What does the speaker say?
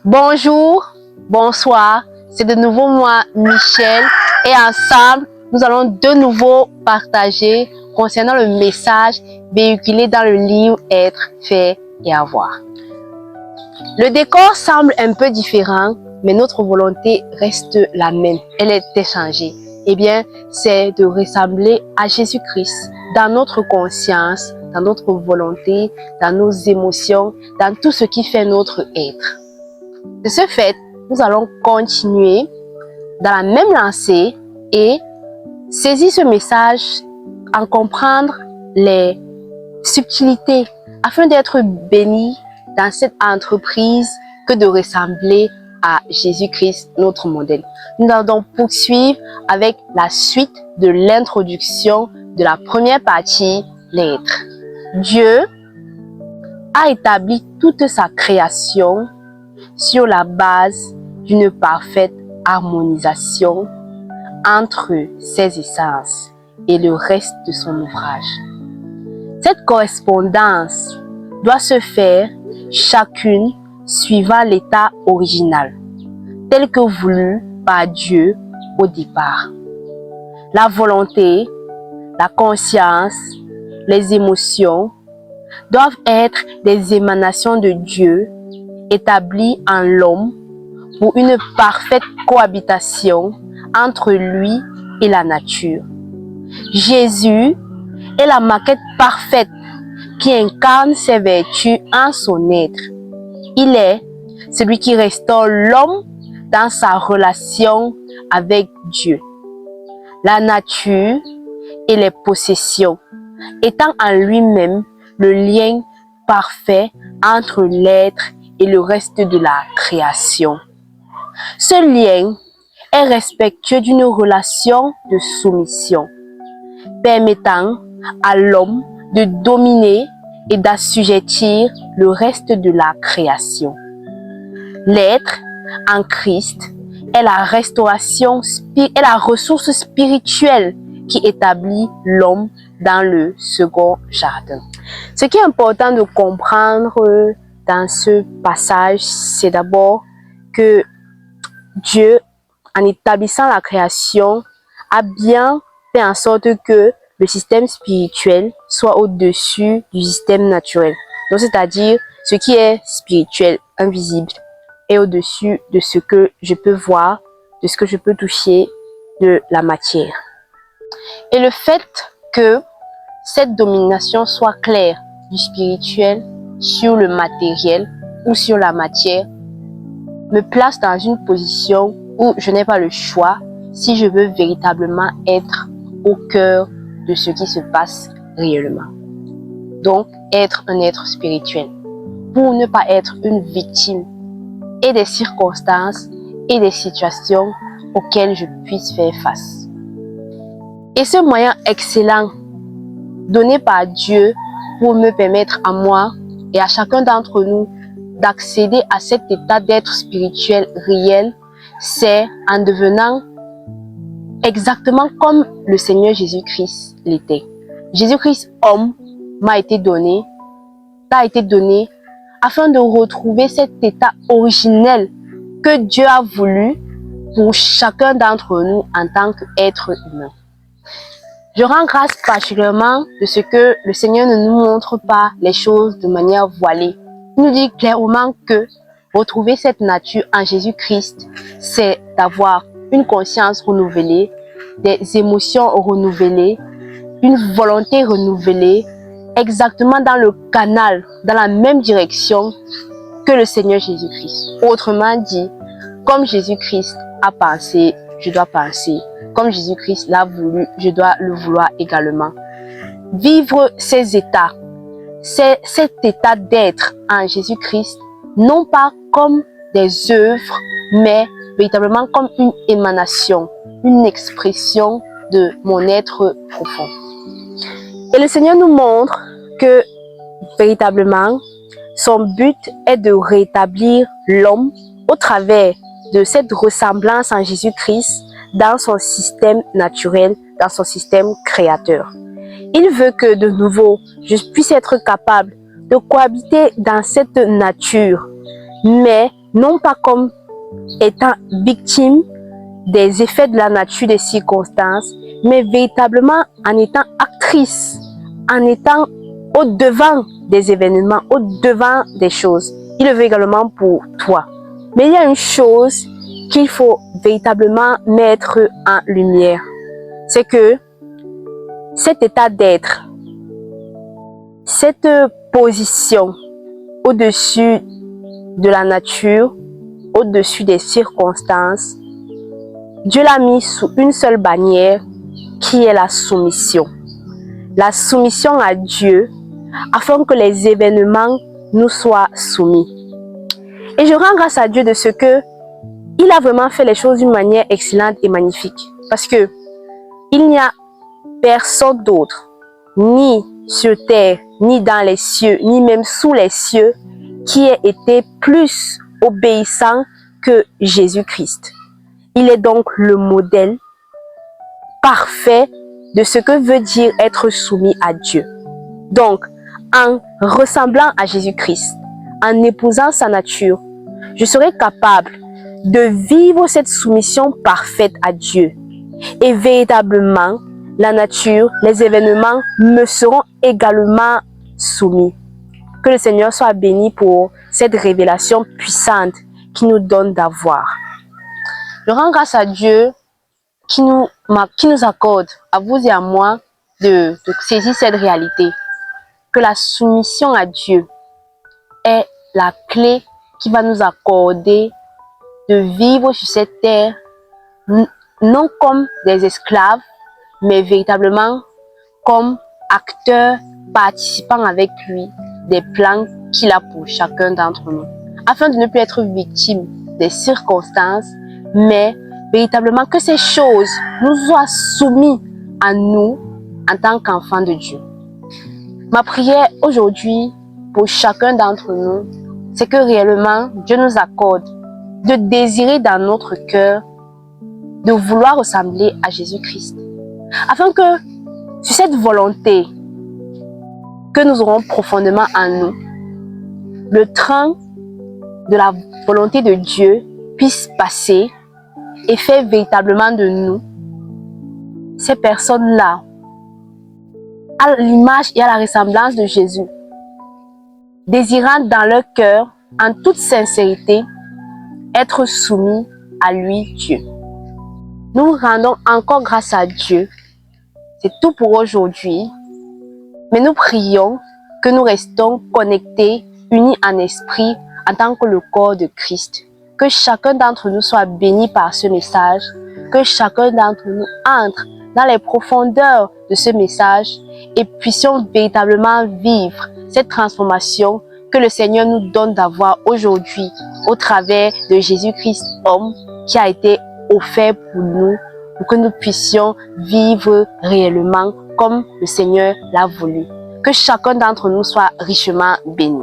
Bonjour, bonsoir, c'est de nouveau moi, Michel, et ensemble, nous allons de nouveau partager concernant le message véhiculé dans le livre Être, faire et avoir. Le décor semble un peu différent, mais notre volonté reste la même, elle est échangée. Eh bien, c'est de ressembler à Jésus-Christ dans notre conscience, dans notre volonté, dans nos émotions, dans tout ce qui fait notre être. De ce fait, nous allons continuer dans la même lancée et saisir ce message, en comprendre les subtilités afin d'être bénis dans cette entreprise que de ressembler à Jésus-Christ, notre modèle. Nous allons donc poursuivre avec la suite de l'introduction de la première partie, l'être. Dieu a établi toute sa création sur la base d'une parfaite harmonisation entre ses essences et le reste de son ouvrage. Cette correspondance doit se faire chacune suivant l'état original, tel que voulu par Dieu au départ. La volonté, la conscience, les émotions doivent être des émanations de Dieu établies en l'homme pour une parfaite cohabitation entre lui et la nature. Jésus est la maquette parfaite qui incarne ses vertus en son être. Il est celui qui restaure l'homme dans sa relation avec Dieu. La nature et les possessions étant en lui-même le lien parfait entre l'être et le reste de la création. Ce lien est respectueux d'une relation de soumission, permettant à l'homme de dominer et d'assujettir le reste de la création. L'être en Christ est la restauration, est la ressource spirituelle qui établit l'homme dans le second jardin. Ce qui est important de comprendre dans ce passage, c'est d'abord que Dieu, en établissant la création, a bien fait en sorte que le système spirituel soit au-dessus du système naturel. Donc, c'est-à-dire, ce qui est spirituel, invisible, est au-dessus de ce que je peux voir, de ce que je peux toucher, de la matière. Et le fait que cette domination soit claire du spirituel sur le matériel ou sur la matière me place dans une position où je n'ai pas le choix si je veux véritablement être au cœur de ce qui se passe réellement. Donc, être un être spirituel pour ne pas être une victime et des circonstances et des situations auxquelles je puisse faire face. Et ce moyen excellent donné par Dieu pour me permettre à moi et à chacun d'entre nous d'accéder à cet état d'être spirituel réel, c'est en devenant exactement comme le Seigneur Jésus-Christ l'était. Jésus-Christ, homme, m'a été donné, t'a été donné afin de retrouver cet état originel que Dieu a voulu pour chacun d'entre nous en tant qu'être humain. Je rends grâce particulièrement de ce que le Seigneur ne nous montre pas les choses de manière voilée. Il nous dit clairement que retrouver cette nature en Jésus-Christ, c'est d'avoir une conscience renouvelée, des émotions renouvelées, une volonté renouvelée, exactement dans le canal, dans la même direction que le Seigneur Jésus-Christ. Autrement dit, comme Jésus-Christ a pensé, je dois penser. Comme Jésus-Christ l'a voulu, je dois le vouloir également. Vivre ces états, c'est cet état d'être en Jésus-Christ, non pas comme des œuvres, mais véritablement comme une émanation, une expression de mon être profond. Et le Seigneur nous montre que véritablement, son but est de rétablir l'homme au travers de cette ressemblance en Jésus-Christ dans son système naturel, dans son système créateur. Il veut que de nouveau, je puisse être capable de cohabiter dans cette nature, mais non pas comme étant victime des effets de la nature des circonstances, mais véritablement en étant actrice, en étant au-devant des événements, au-devant des choses. Il le veut également pour toi. Mais il y a une chose qu'il faut véritablement mettre en lumière. C'est que cet état d'être, cette position au-dessus de la nature, au-dessus des circonstances, Dieu l'a mis sous une seule bannière qui est la soumission. La soumission à Dieu afin que les événements nous soient soumis. Et je rends grâce à Dieu de ce que il a vraiment fait les choses d'une manière excellente et magnifique. Parce que il n'y a personne d'autre, ni sur terre, ni dans les cieux, ni même sous les cieux, qui ait été plus obéissant que Jésus-Christ. Il est donc le modèle parfait de ce que veut dire être soumis à Dieu. Donc, en ressemblant à Jésus-Christ, en épousant sa nature, je serai capable de vivre cette soumission parfaite à Dieu. Et véritablement, la nature, les événements me seront également soumis. Que le Seigneur soit béni pour cette révélation puissante qu'il nous donne d'avoir. Je rends grâce à Dieu qui nous accorde, à vous et à moi, de saisir cette réalité. Que la soumission à Dieu est la clé qui va nous accorder de vivre sur cette terre, non comme des esclaves, mais véritablement comme acteurs participant avec lui des plans qu'il a pour chacun d'entre nous, afin de ne plus être victime des circonstances, mais véritablement que ces choses nous soient soumises à nous en tant qu'enfants de Dieu. Ma prière aujourd'hui pour chacun d'entre nous, c'est que réellement Dieu nous accorde de désirer dans notre cœur de vouloir ressembler à Jésus-Christ, afin que sur cette volonté que nous aurons profondément en nous, le train de la volonté de Dieu puisse passer et faire véritablement de nous ces personnes-là à l'image et à la ressemblance de Jésus, désirant dans leur cœur, en toute sincérité, être soumis à lui, Dieu. Nous rendons encore grâce à Dieu. C'est tout pour aujourd'hui. Mais nous prions que nous restons connectés, unis en esprit, en tant que le corps de Christ. Que chacun d'entre nous soit béni par ce message. Que chacun d'entre nous entre dans les profondeurs de ce message et puissions véritablement vivre cette transformation que le Seigneur nous donne d'avoir aujourd'hui au travers de Jésus-Christ, homme, qui a été offert pour nous, pour que nous puissions vivre réellement comme le Seigneur l'a voulu. Que chacun d'entre nous soit richement béni.